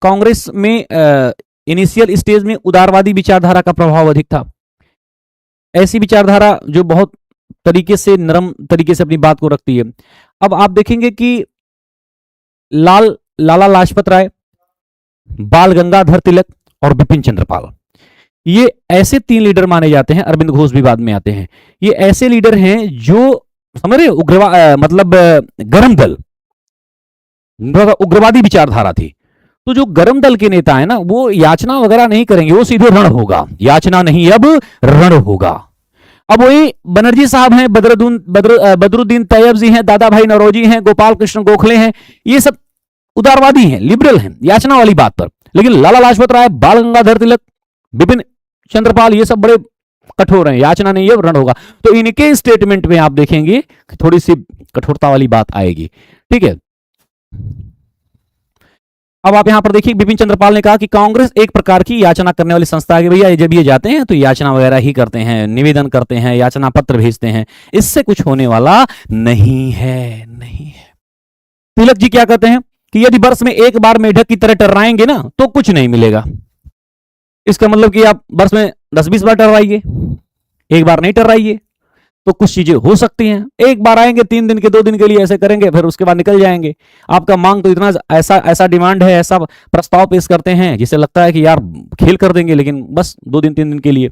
कांग्रेस में initial stage में उदारवादी विचारधारा का प्रभाव अधिक था। ऐसी विचारधारा जो बहुत तरीके से नरम तरीके से अपनी बात को रखती है। अब आप देखेंगे कि लाला लाजपत राय, बाल गंगाधर तिलक और बिपिन चंद्रपाल, ये ऐसे 3 लीडर माने जाते हैं। अरविंद घोष भी बाद में आते हैं। ये ऐसे लीडर हैं जो समझ रहे मतलब गरम दल, उग्रवादी विचारधारा थी। तो जो गरम दल के नेता है ना, वो याचना वगैरह नहीं करेंगे, वो सीधे रण होगा। याचना नहीं, अब रण होगा। अब वही बनर्जी साहब हैं, बदरुद्दीन तैयब जी हैं, दादा भाई नौरोजी हैं, गोपाल कृष्ण गोखले हैं, ये सब उदारवादी हैं, लिबरल हैं, याचना वाली बात पर। लेकिन लाला लाजपत राय, बाल गंगाधर तिलक, बिपिन चंद्रपाल, ये सब बड़े कठोर हैं, याचना नहीं है, रण होगा। तो इनके स्टेटमेंट में आप देखेंगे कि थोड़ी सी कठोरता वाली बात आएगी। ठीक है, अब आप यहां पर देखिए, बिपिन चंद्रपाल ने कहा कि कांग्रेस एक प्रकार की याचना करने वाली संस्था है कि भैया जब ये जाते हैं तो याचना वगैरह ही करते हैं, निवेदन करते हैं, याचना पत्र भेजते हैं, इससे कुछ होने वाला नहीं है, नहीं है। तिलक जी क्या कहते हैं कि यदि वर्ष में एक बार मेढक की तरह टर्राएंगे ना तो कुछ नहीं मिलेगा। इसका मतलब कि आप वर्ष में 10-20 बार टर्राइए, एक बार नहीं टर्राइए तो कुछ चीजें हो सकती हैं। एक बार आएंगे 3 दिन के 2 दिन के लिए ऐसे करेंगे, फिर उसके बाद निकल जाएंगे। आपका मांग तो इतना ऐसा डिमांड है, ऐसा प्रस्ताव पेश करते हैं जिसे लगता है कि यार खेल कर देंगे, लेकिन बस 2 दिन 3 दिन के लिए।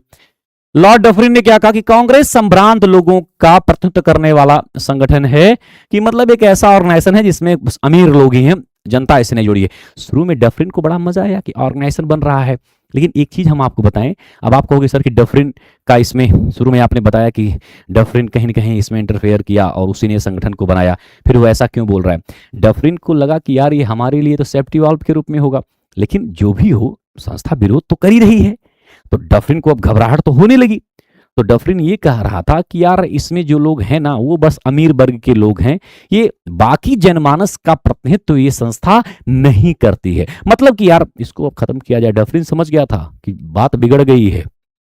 लॉर्ड डफरिन ने क्या कहा कि कांग्रेस संभ्रांत लोगों का प्रतिनिधित्व करने वाला संगठन है, कि मतलब एक ऐसा ऑर्गेनाइजेशन है जिसमें अमीर लोग ही हैं, जनता इससे नहीं जुड़ी है। शुरू में डफरिन को बड़ा मजा आया कि ऑर्गेनाइजेशन बन रहा है, लेकिन एक चीज हम आपको बताएं। अब आप कहोगे सर कि डफरिन का इसमें, शुरू में आपने बताया कि डफरिन कहीं न कहीं इसमें इंटरफेयर किया और उसी ने संगठन को बनाया, फिर वो ऐसा क्यों बोल रहा है? डफरिन को लगा कि यार ये हमारे लिए तो सेफ्टी वाल्व के रूप में होगा, लेकिन जो भी हो संस्था विरोध तो कर ही रही है, तो डफरिन को अब घबराहट तो होने लगी। तो डफरिन ये कह रहा था कि यार इसमें जो लोग हैं ना वो बस अमीर वर्ग के लोग हैं, ये बाकी जनमानस का प्रतिनिधित्व तो ये संस्था नहीं करती है। मतलब कि यार इसको अब खत्म किया जाए। डफरिन समझ गया था कि बात बिगड़ गई है,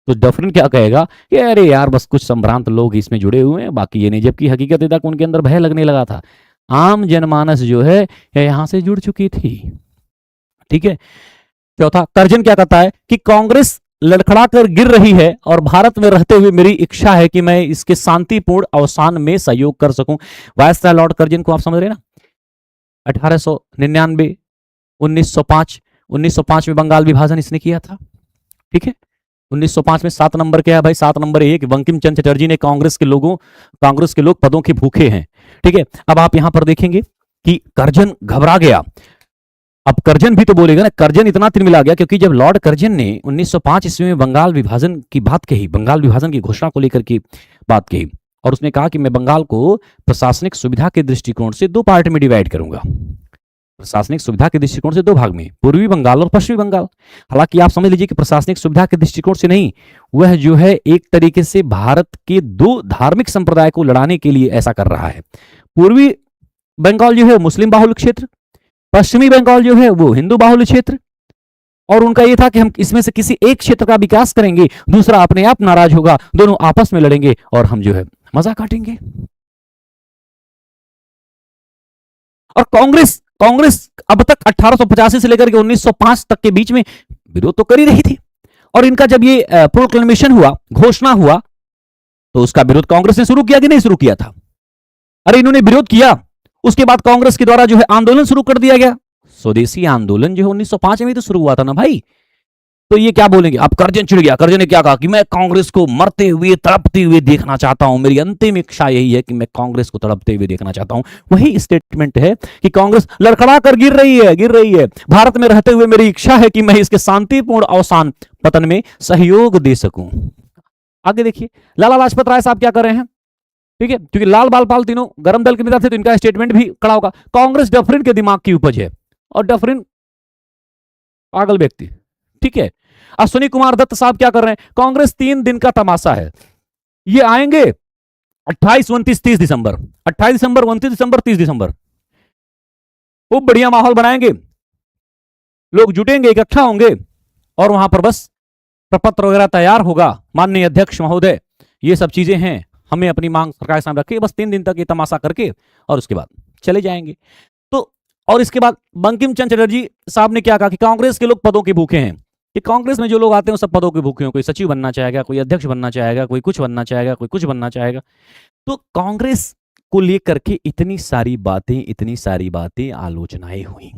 तो डफरिन क्या कहेगा कि अरे यार बस कुछ संभ्रांत लोग इसमें जुड़े हुए हैं, बाकी ये नहीं। जबकि हकीकत तक उनके अंदर भय लगने लगा था, आम जनमानस जो है यहां से जुड़ चुकी थी। ठीक है। चौथा, कर्जन क्या कहता है कि कांग्रेस लड़खड़ा कर गिर रही है और भारत में रहते हुए मेरी इच्छा है कि मैं इसके शांतिपूर्ण अवसान में सहयोग कर सकूं। वायसराय लॉर्ड कर्जन को आप समझ रहे ना, 1899, 1905 में बंगाल विभाजन इसने किया था। ठीक है, 1905 में 7 नंबर क्या है भाई? 7 नंबर एक, बंकिम चंद्र चटर्जी ने कांग्रेस के लोग पदों के भूखे हैं। ठीक है, अब आप यहां पर देखेंगे कि कर्जन घबरा गया। अब कर्जन भी तो बोलेगा ना, कर्जन इतना तिलमिला गया क्योंकि जब लॉर्ड कर्जन ने 1905 ईस्वी में बंगाल विभाजन की बात कही, बंगाल विभाजन की घोषणा को लेकर की बात कही, और उसने कहा कि मैं बंगाल को प्रशासनिक सुविधा के दृष्टिकोण से 2 पार्ट में डिवाइड करूंगा। प्रशासनिक सुविधा के दृष्टिकोण से 2 भाग में, पूर्वी बंगाल और पश्चिमी बंगाल। हालांकि आप समझ लीजिए कि प्रशासनिक सुविधा के दृष्टिकोण से नहीं, वह जो है एक तरीके से भारत के 2 धार्मिक संप्रदाय को लड़ाने के लिए ऐसा कर रहा है। पूर्वी बंगाल जो है मुस्लिम बाहुल्य क्षेत्र, पश्चिमी बंगाल जो है वो हिंदू बाहुल्य क्षेत्र। और उनका यह था कि हम इसमें से किसी एक क्षेत्र का विकास करेंगे, दूसरा अपने आप नाराज होगा, दोनों आपस में लड़ेंगे और हम जो है मजा काटेंगे। और कांग्रेस अब तक 1885 से लेकर के 1905 तक के बीच में विरोध तो कर ही रही थी, और इनका जब ये प्रोक्लेमेशन हुआ, घोषणा हुआ, तो उसका विरोध कांग्रेस ने शुरू किया कि नहीं शुरू किया था? अरे इन्होंने विरोध किया, उसके बाद कांग्रेस के द्वारा जो है आंदोलन शुरू कर दिया गया। स्वदेशी आंदोलन जो है 1905 में तो शुरू हुआ था ना भाई। तो ये क्या बोलेंगे? अब कर्जन चिढ़ गया। कर्जन ने क्या कहा कि मैं कांग्रेस को मरते हुए, तड़पते हुए देखना चाहता हूं, मेरी अंतिम इच्छा यही है कि मैं कांग्रेस को तड़पते हुए देखना चाहता हूं। वही स्टेटमेंट है कि कांग्रेस लड़खड़ा कर गिर रही है। भारत में रहते हुए मेरी इच्छा है कि मैं इसके शांतिपूर्ण अवसान, पतन में सहयोग दे सकूं। आगे देखिए लाला लाजपत राय साहब क्या कर रहे हैं। ठीक है, क्योंकि लाल बाल पाल तीनों गरम दल के नेता थे, तो इनका स्टेटमेंट भी खड़ा होगा। कांग्रेस डफरिन के दिमाग की उपज है, और डफरिन पागल व्यक्ति। ठीक है, अश्विनी कुमार दत्त साहब क्या कर रहे हैं? कांग्रेस 3 दिन का तमाशा है। ये आएंगे 28, 29, 30 दिसंबर, 28 दिसंबर, 29 दिसंबर, 30 दिसंबर, खूब बढ़िया माहौल बनाएंगे, लोग जुटेंगे, इकट्ठा होंगे, और वहां पर बस प्रपत्र वगैरह तैयार होगा, माननीय अध्यक्ष महोदय ये सब चीजें हैं, हमें अपनी मांग सरकार के सामने रखिए। बस 3 दिन तक ये तमाशा करके और उसके बाद चले जाएंगे। तो और इसके बाद बंकिम चंद्र चटर्जी साहब ने क्या कहा कि कांग्रेस के लोग पदों के भूखे हैं, कि कांग्रेस में जो लोग आते हैं वो सब पदों के भूखे हैं, कोई सचिव बनना चाहेगा, कोई अध्यक्ष बनना चाहेगा, कोई कुछ बनना चाहेगा, कोई कुछ बनना चाहेगा। तो कांग्रेस को लेकर के इतनी सारी बातें आलोचनाएं हुई।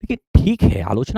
देखिए ठीक है, आलोचना